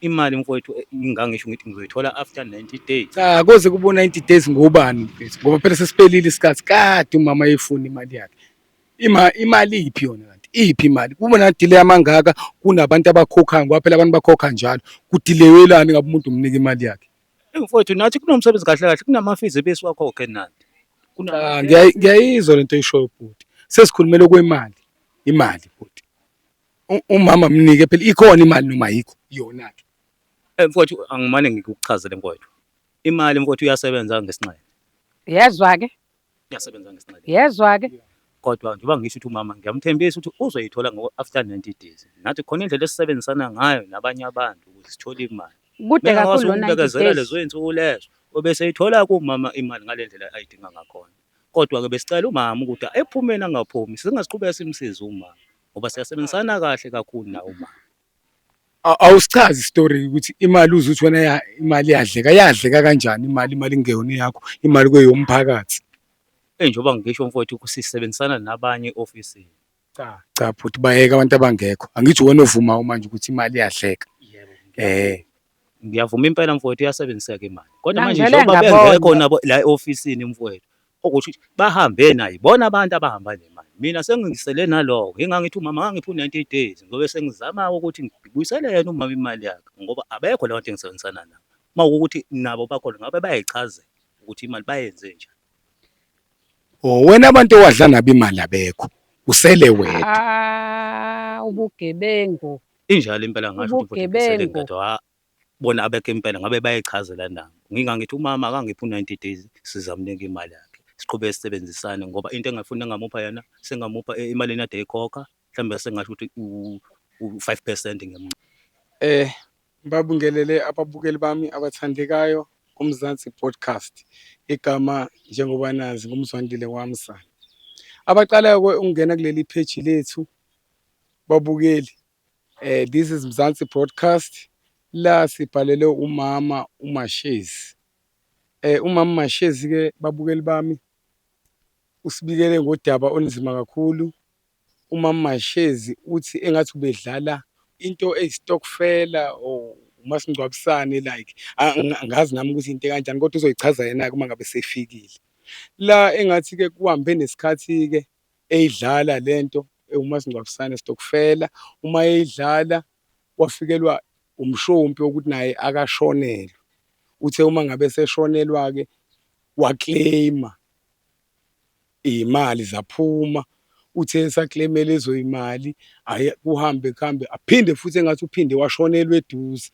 imali mfowethu ngingangisho ngithi ngizoyithola after 90 days. Cha, koze kube 90 days ngobani mfethu, ngoba phela sesiphelile isikhathi kade umama eyifuna imali yakhe. Imali iphi yona kanti? Iphi imali? Kube na-delay amangaka, kunabantu abakhokhayo ngoba phela abantu bakhokha njalo. Kudileyelani ngabe umuntu umnika imali yakhe? Mfowethu nathi kunomsebenzi kahle kahle kunama-fees ebesiwakhokhe nathi. Cha, ngiyayizwa lento oyishoyo bhuti. Sesikhulumele kwemali, imali bhuti. Umama mnike phela ikhona imali noma ayikho yona-ke. Mfowethu angimane ngikuchazele mfowethu. Imali mfowethu iyasebenza ngesinxele. Yezwa-ke, Iyasebenza ngesinxele. yezwa-ke. Kodwa njengoba ngisho ukuthi umama ngiyamthembisa ukuthi uzoyithola after 90 days. Nathi khona indlela esisebenzisana ngayo nabanye abantu ukuthi sithole imali. Kude kakhulu lo 90 Bekezela days. lezo iy'nsuku lezo, obeseyithola kumama imali ngale ndlela ayidinga ngakhona. Kodwa-ke besicela umama ukuthi ephumeni angaphumi, singasiqhubeka simsize umama, ngoba siyasebenzisana kahle kakhulu naye umama. Awusichazi isitori ukuthi imali uze uthi wena imali yadleka kanjani imali ingeyona yakho, imali kweyomphakathi. Njengoba ngisho mfowethu sisebenzisana nabanye ofisini. Cha bhuti bayeke abantu abangekho. Angithi wena ovumayo manje ukuthi imali iyadleka. Ngiyavuma impela mfowethu iyasebenziseka imali. Kodwa manje Nangivele njengoba ngabona. bengekho nabo la ofisini mfowethu, okusho ukuthi bahambe nayo ibona abantu abahamba nemali. Mina sengingisele naloko, ngingangithi umama angangiphi 90 days ngobe sengizama ukuthi ngibuyisele yena umama imali yakhe ngoba abekho la bantu engisebenzisana nabo. Mawukuthi nabo bakhona ngabe bayayichazela ukuthi imali bayenze njani. Wena abantu owadla nabo imali abekho. Usele wedwa. Ubugebengu. Injalo impela ngasho ukuthi Ubugebengu. ngidwa bona abekho impela ngabe bayayichazela nabo. Ngingangithi umama akangiphi 90 days sizamnika imali yakhe. Siqhubeke sisebenzisane ngoba into engafuna engamupha yona sengamupha imali ade ekhokha mhlambe sengasho ukuthi u5% ngemncane. Babingelele ababukeli bami abathandekayo kuMzansi Podcast. Igama njengoba nazi ngumzwandile wamsana. Abaqalayo ukungena kuleli page lethu babukeli. This is Mzansi Broadcast. La sibhalele umama uMashezi. Umama Mashezi ke babukeli bami usibikele ngodaba olunzima kakhulu. Umama Mashezi uthi engathi ubedlala into eyistokfela or umasingcwabisane like angazi nami ukuthi into kanjani kodwa uzoyichaza yena uma ngabe sefikile. La engathi ke kuhambe nesikhathi ke eyidlala lento umasingcwabisane stokfela uma eyidlala wafikelwa umshompi ukuthi naye akashonelwe. Uthe uma ngabe seshonelwa ke waclaima imali zaphuma. Uthe esaclaim lezo imali kuhambe aphinde futhi engathi uphinde washonelwa eduze.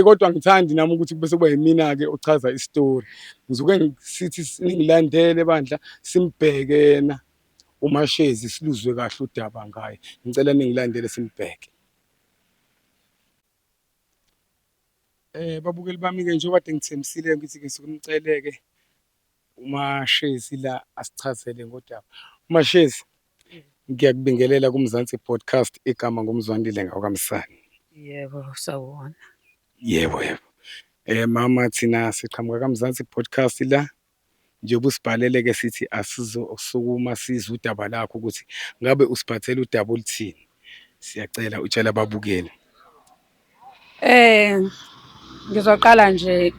Kodwa ngithandi nami ukuthi bese kuba yimina ke ochaza isitori. Ngizoke sithi ningilandele bandla simbheke yena uMashezi siluzwe kahle udaba ngaye. Ngicela ningilandele simbheke. Babukeli bami ke njengoba kade ngithembisile ngithi ke sikumceleke uMashezi la asichazele ngodaba. uMashezi ngiyakubingelela kuMzansi Podcast, igama ngumzwandile ngawukamsani. Yebo, sawubona. Yebo. Mama thina siqhamuka kaMzansi Podcast la njengoba usibhalele ke sithi asizosukuma sizwe udaba lakho ukuthi ngabe usiphathele udaba oluthini. Siyacela utshela ababukeli. Ngizoqala nje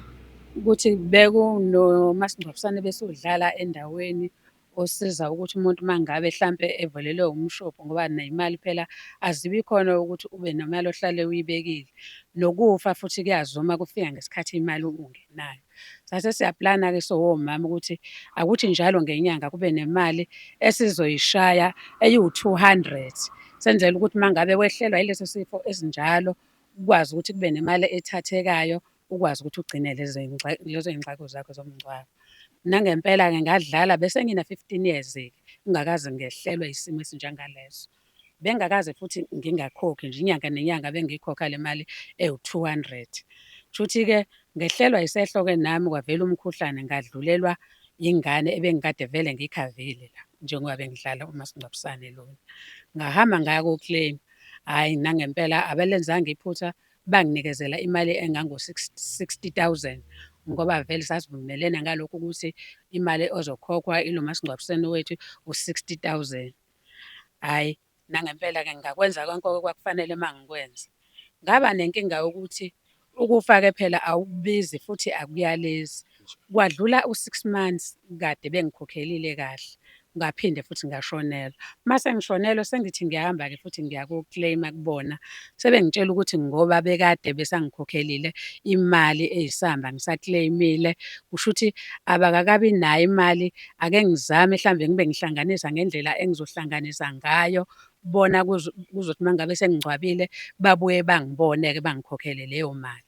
ukuthi bekunomasingcwabisane besudlala endaweni osiza ukuthi umuntu mangabe hlampe evelelwe umshophi ngoba nemali phela azibi khona ukuthi ube nemali ohlale uyibekile. Nokufa futhi kuyazuma kufika ngesikhathi imali ungenayo. Sase siyaplana ke omama ukuthi akuthi njalo ngenyanga kube nemali esizoyishaya eyiwu200. Senzele ukuthi mangabe wehlelwa yileso sifo esinjalo ukwazi ukuthi kube nemali ethathekayo ukwazi ukuthi ugcine lezo y'ngxako zakho zomngcwabo. Nangempela-ke ngadlala bese ngina 15 years-ke ngingakaze ngehlelwe isimo esinjengaleso. Bengakaze futhi ngingakhokhi nje inyanga nenyanga bengikhokha le mali ewu200. Shuthi-ke ngehlelwa isehlo-ke nami kwavela umkhuhlane ngadlulelwa ingane ebengikade vele ngikhavile la njengoba bengidlala umasingcwabisane lona. Ngahamba ngaya ko-claim. Hhayi nangempela abelenzanga iphutha banginikezela imali engango-60,000 ngoba vele sasivumelene ngalokho ukuthi imali ozokhokhwa ilo masingcwabisane wethu u-60,000. Hhayi nangempela-ke ngakwenza konke okwakufanele mangikwenza. Ngaba nenkinga yokuthi Ukufa-ke phela awukubizi futhi akuyalezi. Kwadlula u-6 months kade bengikhokhelile kahle, ngaphinde futhi ngashonelwa. Mase ngishonelwa sengithi ngiyahamba-ke futhi ngiya ko-claim-a kubona. Sebengitshela ukuthi ngoba bekade besangikhokhelile imali eyisamba ngisa-claim-ile, kusho ukuthi abakakabi nayo imali. Ake ngizame mhlambe ngibe ngihlanganisa ngendlela engizohlanganisa ngayo, bona kuzothi uma ngabe sengingcwabile babuye bangibone-ke bangikhokhele leyo mali.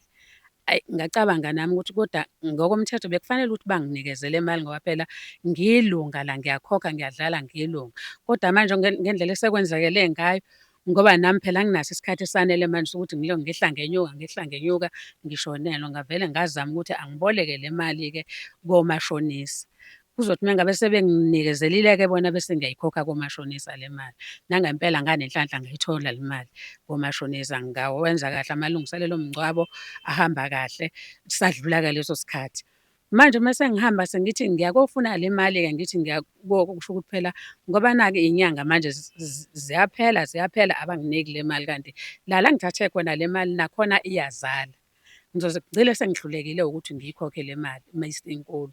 Ayi, ngacabanga nami ukuthi kodwa ngokomthetho bekufanele ukuthi banginikeze le mali ngoba phela ngiyilunga la, ngiyakhokha, ngiyadlala ngiyilunga. Kodwa manje ngendlela esekwenzakele ngayo, ngoba nami phela anginaso isikhathi esanele manje sokuthi ngilokhu ngehla ngenyuka, ngehla ngenyuka, ngishonelwa. Ngavele ngazama ukuthi angiboleke le mali-ke komashonisa. Kuzothi uma ngabe sebenginikezelile-ke bona bese ngiyayikhokha komashonisa le mali. Nangempela nganenhlanhla ngayithola le mali komashonisa, ngawenza kahle amalungiselelo omngcwabo, ahamba kahle, sadlula-ke leso sikhathi. Manje uma sengihamba sengithi ngiyakofuna le mali-ke, ngithi kusho ukuthi phela ngoba naku iy'nyanga manje ziyaphela, abanginiki le mali, kanti la ngithathe khona le mali nakhona iyazala. Ngizoze kugcile sengihlulekile ukuthi ngiyikhokhe le mali uma isinkulu.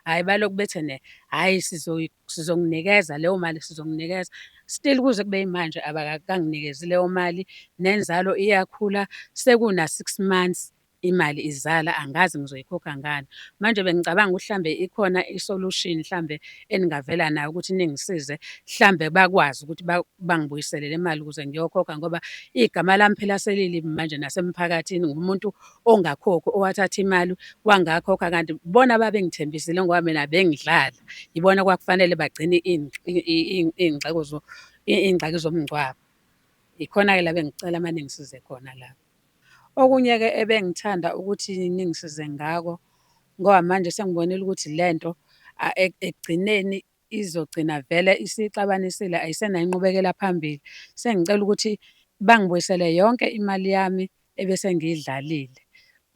Hhayi, balokhu bethi hhayi sizonginikeza leyo mali, sizonginikeza. Still kuze kube yimanje abakakanginikezi leyo mali, nenzalo iyakhula, sekuna-6 months imali izala, angazi ngizoyikhokha ngani. Manje bengicabanga ukuthi hlambe ikhona i-solution hlambe eningavela nayo ukuthi ningisize, hlambe bakwazi ukuthi bangibuyisele le mali ukuze ngiyokhokha, ngoba igama lami phela selilibi manje nasemphakathini, ngumuntu ongakhokhi, owathatha imali wangakhokha, kanti bona babengithembisile ngoba mina bengidlala. Yibona okwakufanele bagcine iy'ngxaki zomngcwabo. Ikhona-ke la bengicela ningisize khona la. Okunye-ke ebengithanda ukuthi ningisize ngako, ngoba manje sengibonile ukuthi lento ekugcineni izogcina vele isixabanisile, ayisenayo inqubekela phambili. Sengicela ukuthi bangibuyisele yonke imali yami ebese ngiyidlalile,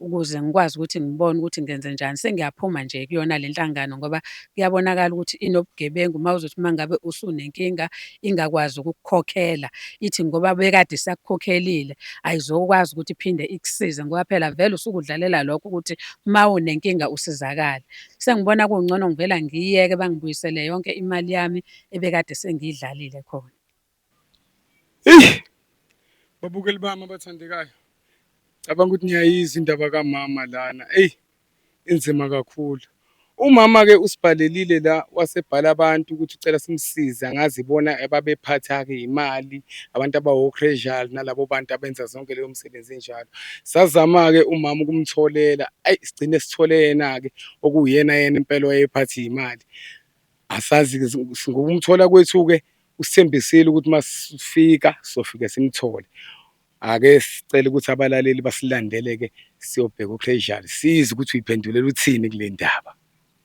ukuze ngikwazi ukuthi ngibone ukuthi ngenze njani. Sengiyaphuma nje kuyona le nhlangano ngoba kuyabonakala ukuthi inobugebengu. Uma uzothi uma ngabe usunenkinga ingakwazi ukukukhokhela, ithi ngoba bekade isakukhokhelile ayizokwazi ukuthi iphinde ikusize, ngoba phela vele usuke udlalela lokho ukuthi uma unenkinga usizakale. Sengibona kungcono ngivela ngiyiyeke, bangibuyisele yonke imali yami ebekade sengiyidlalile khona. Babukeli bami abathandekayo, cabanga ukuthi niyayizwa indaba kamama lana, inzima kakhulu. Umama-ke usibhalelile la, wasebhala abantu ukuthi ucela simsize, angazi ibona ababephatha-ke imali, abantu abawo-casual, nalabo bantu abenza zonke leyo msebenzi enjalo. Sazama-ke umama ukumtholela, sigcine sithole yena-ke okuyena impela wayephatha iy'mali. Asazi-ke ngokumthola kwethu-ke usithembisile ukuthi uma sifika sofike simthole. Ake sicela ukuthi abalaleli basilandele-ke siyobheka u-casual, sizwe ukuthi uyiphendulela uthini kule ndaba.